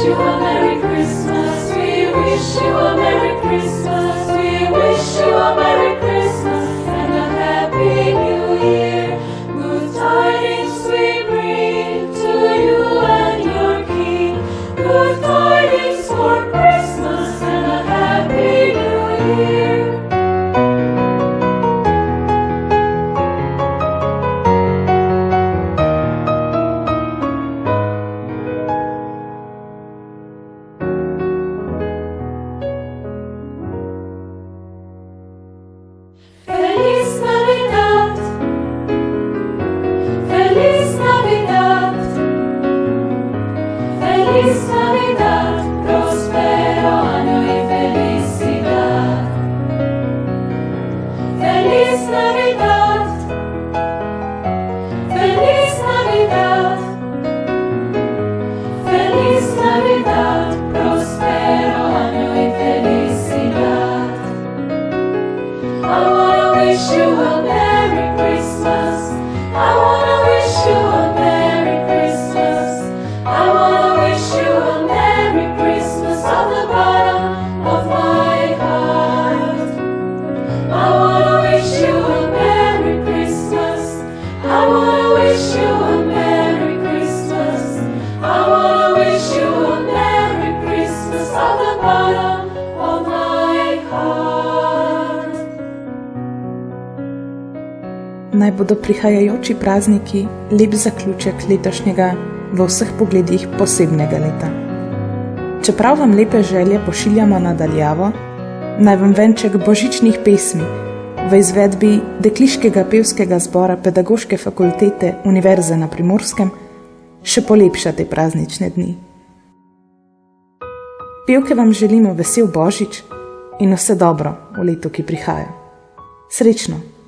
you a Merry Christmas. We wish you a Merry Christmas. We wish you a Merry Christmas and a Happy New Year. Good tidings we bring to you and your King. Good tidings for Christmas and a Happy New Year. Feliz Navidad, Feliz Navidad, Feliz Navidad, próspero año y felicidad. Feliz Navidad, Feliz Navidad, Feliz Navidad, próspero año y felicidad. I wanna wish you a Merry Christmas. I wanna wish you a Merry Christmas. I wanna wish you a Merry Christmas from the bottom of my heart. I wanna wish you a Merry Christmas. I wanna wish you a Merry Christmas. I wanna wish you a Merry Christmas from the bottom of my heart. Naj bodo prihajajoči prazniki lep zaključek letošnjega v vseh pogledih posebnega leta. Čeprav vam lepe želje pošiljamo nadaljavo, naj vam venček božičnih pesmi v izvedbi Dekliškega pevskega zbora Pedagoške fakultete Univerze na Primorskem še polepša te praznične dni. Pevke vam želimo vesel božič in vse dobro v letu, ki prihaja. Srečno!